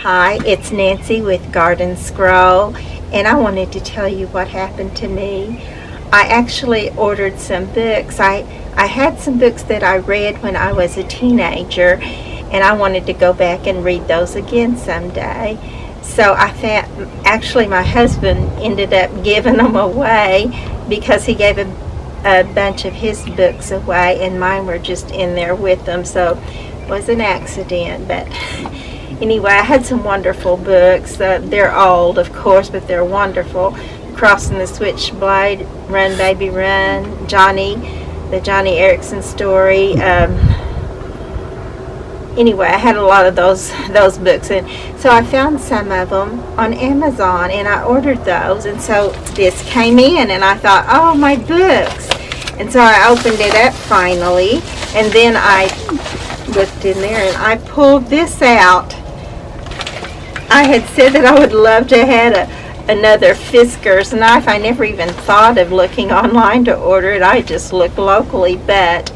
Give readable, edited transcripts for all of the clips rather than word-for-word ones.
Hi, it's Nancy with Garden Scroll, and I wanted to tell you what happened to me. I actually ordered some books. I had some books that I read when I was a teenager, and I wanted to go back and read those again someday. So I found, actually my husband ended up giving them away because he gave a bunch of his books away, and mine were just in there with them, so it was an accident, but anyway, I had some wonderful books. They're old, of course, but they're wonderful. Crossing the Switchblade, Run Baby Run, the Johnny Erickson story. Anyway, I had a lot of those books, and so I found some of them on Amazon, and I ordered those, and so this came in, and I thought, oh, my books. And so I opened it up finally, and then I looked in there, and I pulled this out. I had said that I would love to have another Fisker's knife. I never even thought of looking online to order it. I just looked locally, but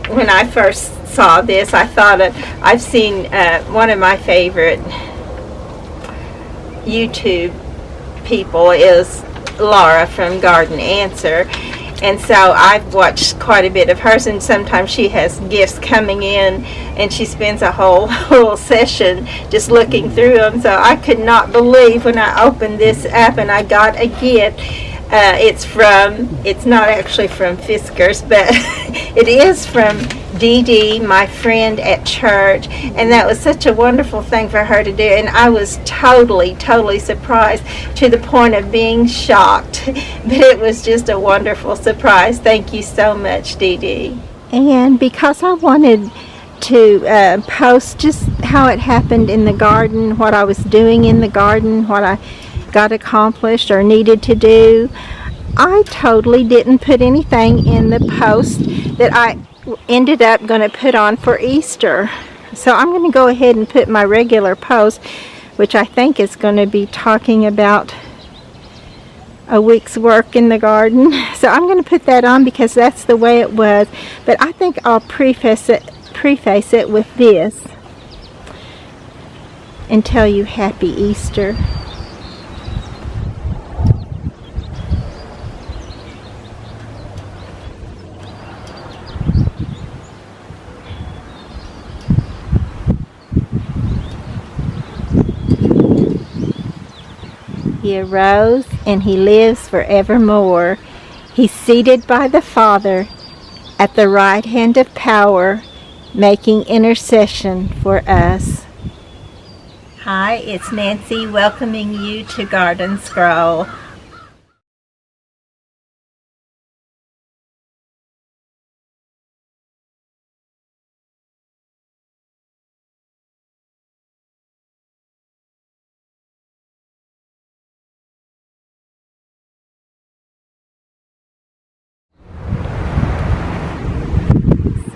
when I first saw this, I thought I've seen one of my favorite YouTube people is Laura from Garden Answer. And so I've watched quite a bit of hers, and sometimes she has gifts coming in, and she spends a whole session just looking through them. So I could not believe when I opened this up and I got a gift. It's not actually from Fisker's, but it is from Dee Dee, my friend at church, and that was such a wonderful thing for her to do, and I was totally surprised to the point of being shocked, but it was just a wonderful surprise. Thank you so much, Dee Dee. And because I wanted to post just how it happened in the garden, what I was doing in the garden, what I got accomplished or needed to do, I totally didn't put anything in the post that I ended up going to put on for Easter. So I'm going to go ahead and put my regular post, which I think is going to be talking about a week's work in the garden. So I'm going to put that on because that's the way it was. But I think I'll preface it with this and tell you Happy Easter. He arose, and he lives forevermore. He's seated by the Father at the right hand of power, making intercession for us. Hi, it's Nancy welcoming you to Garden Scroll.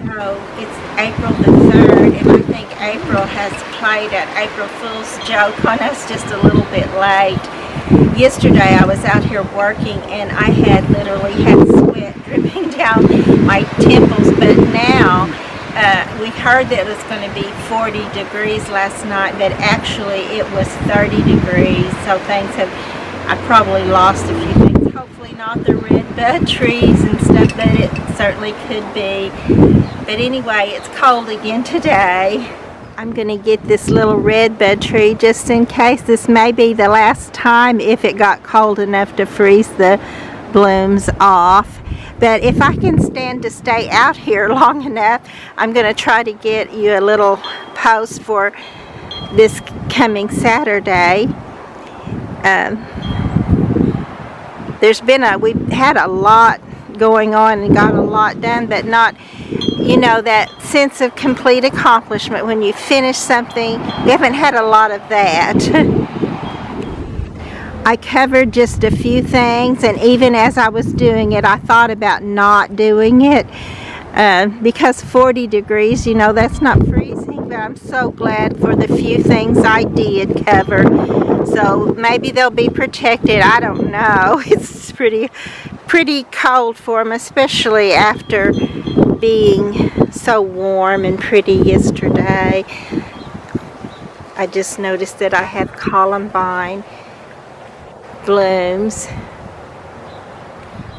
So it's April the 3rd, and I think April has played an April Fool's joke on us just a little bit late. Yesterday I was out here working, and I had literally had sweat dripping down my temples, but now we heard that it was going to be 40 degrees last night, but actually it was 30 degrees, so I probably lost a few things. Hopefully not the red bud trees and stuff, but it certainly could be. But anyway, it's cold again today. I'm going to get this little red bud tree just in case. This may be the last time if it got cold enough to freeze the blooms off. But if I can stand to stay out here long enough, I'm going to try to get you a little post for this coming Saturday. We've had a lot going on and got a lot done, but not, that sense of complete accomplishment when you finish something. We haven't had a lot of that. I covered just a few things, and even as I was doing it, I thought about not doing it because 40 degrees, that's not freezing, but I'm so glad for the few things I did cover. So maybe they'll be protected. I don't know. It's pretty cold for them, especially after being so warm and pretty yesterday. I just noticed that I have columbine blooms.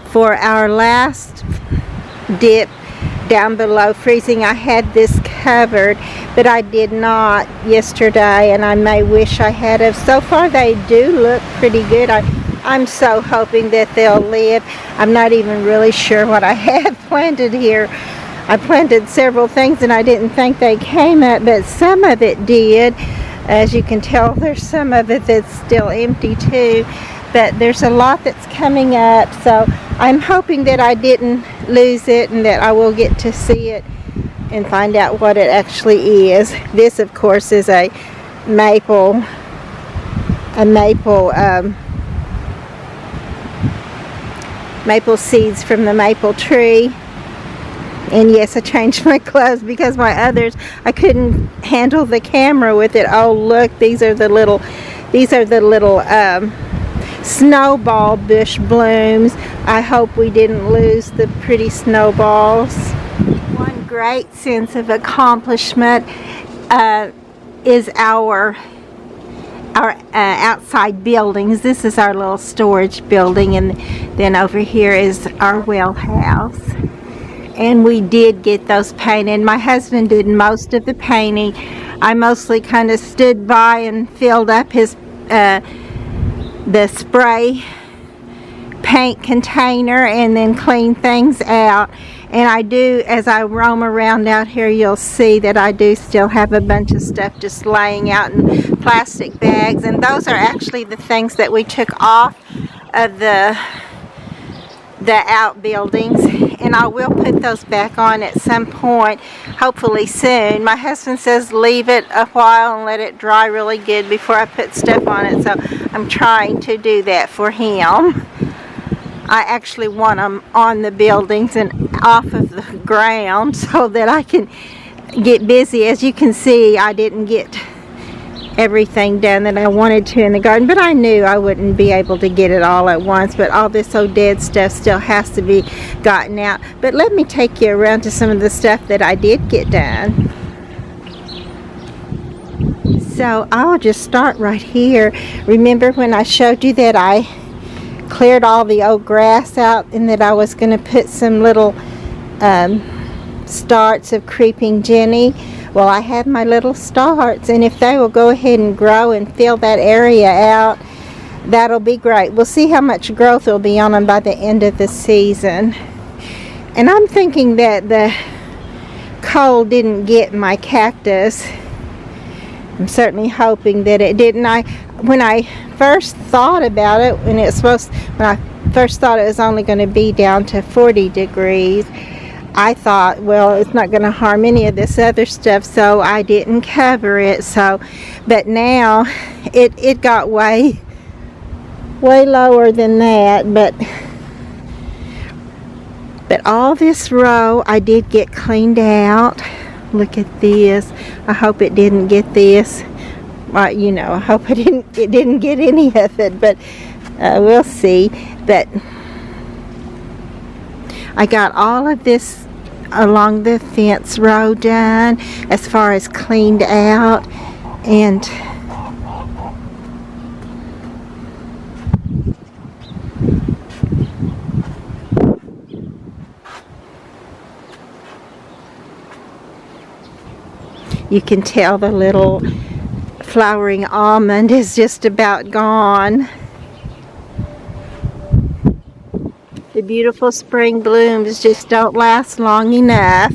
For our last dip down below freezing, I had this covered, but I did not yesterday, and I may wish I had have. So far they do look pretty good. I'm so hoping that they'll live. I'm not even really sure what I have planted here. I planted several things and I didn't think they came up, but some of it did. As you can tell, there's some of it that's still empty too, but there's a lot that's coming up, so I'm hoping that I didn't lose it and that I will get to see it and find out what it actually is. This, of course, is a maple seeds from the maple tree. And yes, I changed my gloves because my others, I couldn't handle the camera with it. Oh look, these are the little snowball bush blooms. I hope we didn't lose the pretty snowballs. One great sense of accomplishment is our outside buildings. This is our little storage building, and then over here is our well house. And we did get those painted. My husband did most of the painting. I mostly kind of stood by and filled up his the spray paint container and then cleaned things out. And I do, as I roam around out here, you'll see that I do still have a bunch of stuff just laying out in plastic bags, and those are actually the things that we took off of the outbuildings, and I will put those back on at some point, hopefully soon. My husband says leave it a while and let it dry really good before I put stuff on it, so I'm trying to do that for him. I actually want them on the buildings and off of the ground so that I can get busy. As you can see, I didn't get everything done that I wanted to in the garden, but I knew I wouldn't be able to get it all at once. But all this old dead stuff still has to be gotten out. But let me take you around to some of the stuff that I did get done. So I'll just start right here. Remember when I showed you that I cleared all the old grass out and that I was going to put some little starts of creeping Jenny? Well, I have my little starts, and if they will go ahead and grow and fill that area out, that'll be great. We'll see how much growth will be on them by the end of the season. And I'm thinking that the cold didn't get my cactus. I'm certainly hoping that it didn't. When I first thought about it, when I first thought it was only going to be down to 40 degrees, I thought, well, it's not going to harm any of this other stuff, so I didn't cover it. But now it got way lower than that. But all this row I did get cleaned out. Look at this. I hope it didn't get this. Well, you know, I hope it didn't get any of it, but we'll see. But I got all of this along the fence row done, as far as cleaned out, and you can tell the little flowering almond is just about gone. The beautiful spring blooms just don't last long enough.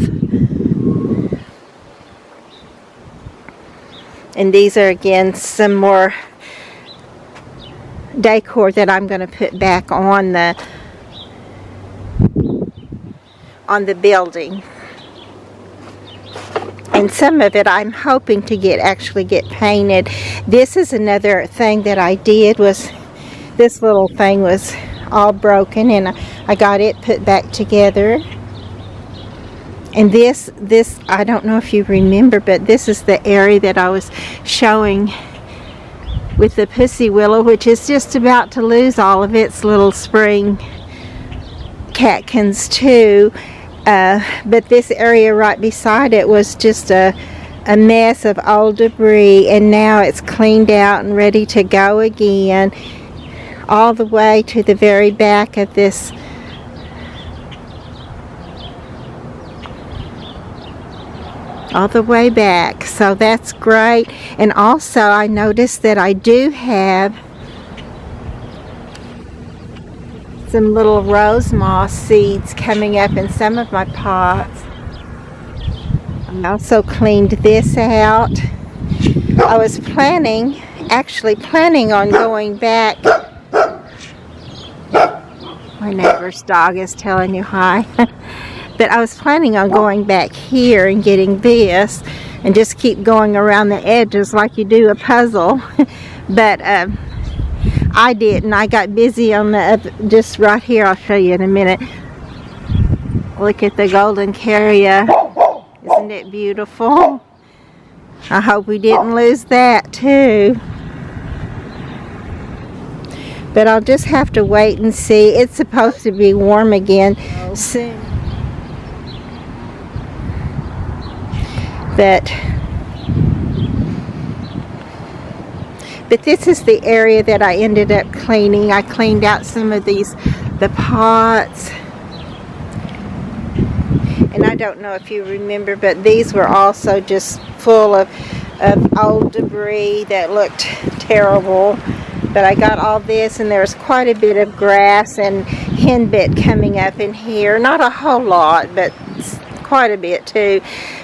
And these are again some more decor that I'm going to put back on the building. And some of it I'm hoping to actually get painted. This is another thing that I did, was this little thing was all broken, and I got it put back together. And this I don't know if you remember, but this is the area that I was showing with the pussy willow, which is just about to lose all of its little spring catkins too. But this area right beside it was just a a mess of old debris, and now it's cleaned out and ready to go again, all the way to the very back of this all the way back. So that's great. And also I noticed that I do have some little rose moss seeds coming up in some of my pots. I also cleaned this out. I was actually planning on going back. My neighbor's dog is telling you hi. But I was planning on going back here and getting this and just keep going around the edges like you do a puzzle. But I didn't. I got busy on the just right here. I'll show you in a minute. Look at the golden carrier. Isn't it beautiful? I hope we didn't lose that too. But I'll just have to wait and see. It's supposed to be warm again soon. But this is the area that I ended up cleaning. I cleaned out some of the pots. And I don't know if you remember, but these were also just full of old debris that looked terrible. But I got all this, and there was quite a bit of grass and henbit coming up in here. Not a whole lot, but quite a bit too.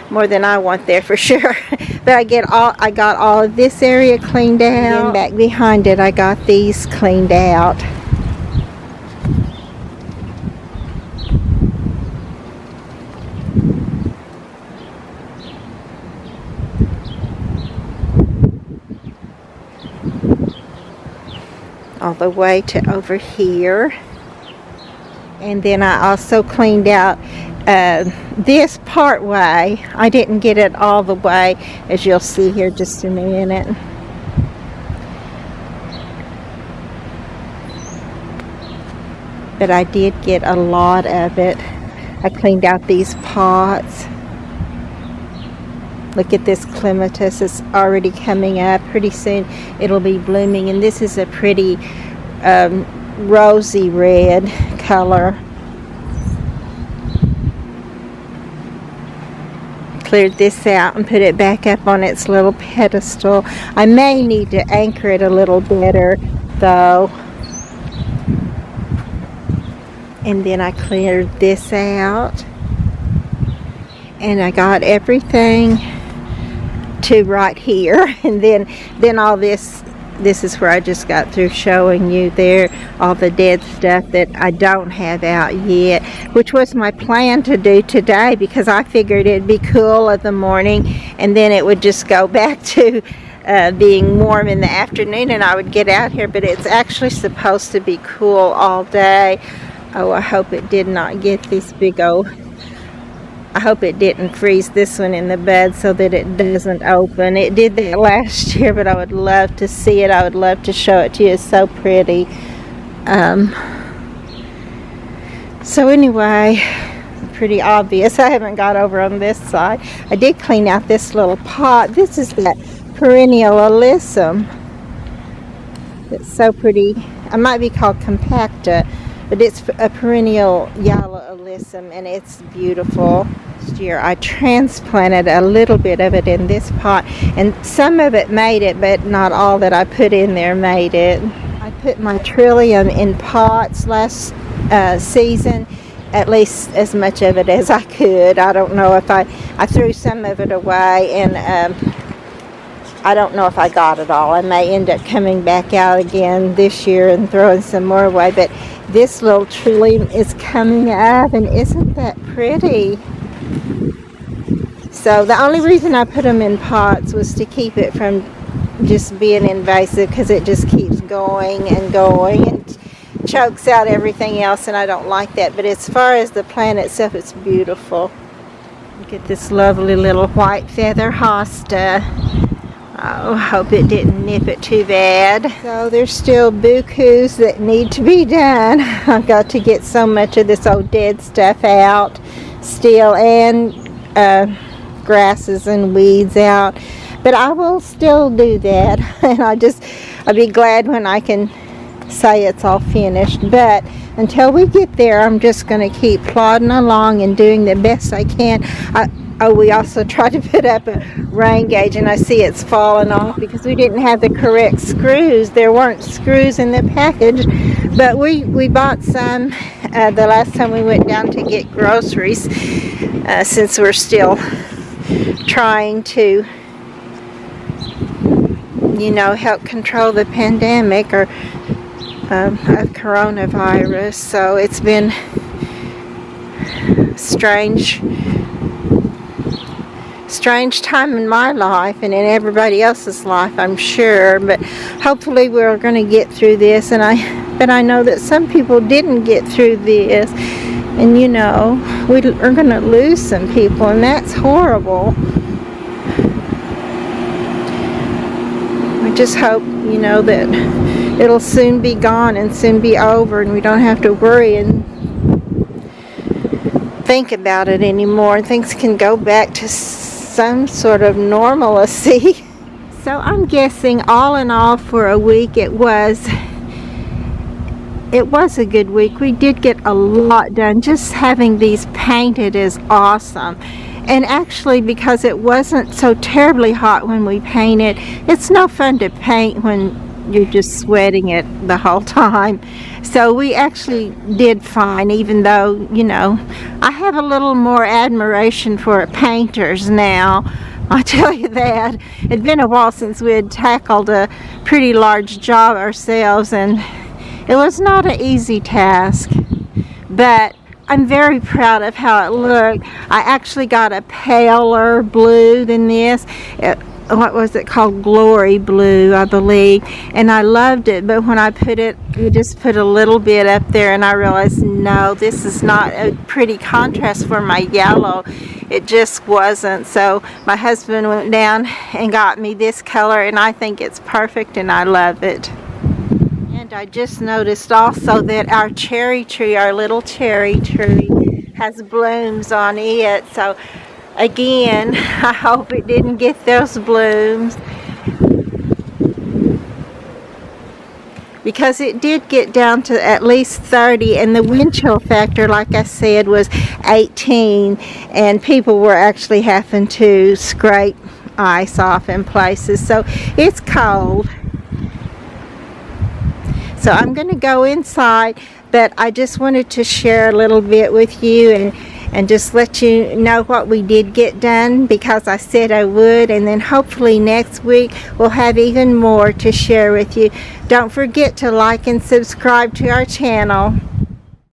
More than I want there for sure. But I got all of this area cleaned out. And back behind it, I got these cleaned out. All the way to over here. And then I also cleaned out this part way. I didn't get it all the way, as you'll see here just in a minute. But I did get a lot of it. I cleaned out these pots. Look at this clematis. It's already coming up. Pretty soon it'll be blooming. And this is a pretty rosy red color. Cleared this out and put it back up on its little pedestal. I may need to anchor it a little better though. And then I cleared this out. And I got everything to right here. And then all this is where I just got through showing you there all the dead stuff that I don't have out yet, which was my plan to do today, because I figured it'd be cool in the morning and then it would just go back to being warm in the afternoon and I would get out here. But it's actually supposed to be cool all day. Oh, I hope it did not get this big old, I hope it didn't freeze this one in the bud so that it doesn't open. It did that last year, but I would love to see it. I would love to show it to you. It's so pretty. So anyway, pretty obvious. I haven't got over on this side. I did clean out this little pot. This is that perennial alyssum. It's so pretty. It might be called compacta, but it's a perennial yellow alyssum and it's beautiful. Last year I transplanted a little bit of it in this pot, and some of it made it, but not all that I put in there made it. I put my trillium in pots last season, at least as much of it as I could. I don't know if I threw some of it away, and I don't know if I got it all. I may end up coming back out again this year and throwing some more away, but this little trillium is coming up, and isn't that pretty? So the only reason I put them in pots was to keep it from just being invasive, because it just keeps going and going and chokes out everything else, and I don't like that. But as far as the plant itself, it's beautiful. Look at this lovely little white feather hosta. Oh, hope it didn't nip it too bad. So there's still bukus that need to be done. I've got to get so much of this old dead stuff out still, and grasses and weeds out. But I will still do that, and I'll be glad when I can say it's all finished. But until we get there, I'm just going to keep plodding along and doing the best I can. We also tried to put up a rain gauge, and I see it's fallen off because we didn't have the correct screws. There weren't screws in the package, but we bought some the last time we went down to get groceries, since we're still trying to, help control the pandemic of coronavirus. So it's been strange time in my life and in everybody else's life, I'm sure, but hopefully we're going to get through this. But I know that some people didn't get through this, and we are going to lose some people, and that's horrible. I just hope that it'll soon be gone and soon be over, and we don't have to worry and think about it anymore, and things can go back to some sort of normalcy. So I'm guessing all in all for a week it was a good week. We did get a lot done. Just having these painted is awesome. And actually, because it wasn't so terribly hot when we painted, it's no fun to paint when you're just sweating it the whole time. So we actually did fine, even though, I have a little more admiration for painters now. I'll tell you that. It'd been a while since we had tackled a pretty large job ourselves, and it was not an easy task. But I'm very proud of how it looked. I actually got a paler blue than this. What was it called? Glory blue, I believe. And I loved it, but when I just put a little bit up there, and I realized, no, this is not a pretty contrast for my yellow. It just wasn't. So my husband went down and got me this color, and I think it's perfect, and I love it. And I just noticed also that our cherry tree, our little cherry tree, has blooms on it. So again, I hope it didn't get those blooms, because it did get down to at least 30, and the wind chill factor, like I said, was 18, and people were actually having to scrape ice off in places. So it's cold. So I'm going to go inside, but I just wanted to share a little bit with you and just let you know what we did get done, because I said I would, and then hopefully next week we'll have even more to share with you. Don't forget to like and subscribe to our channel.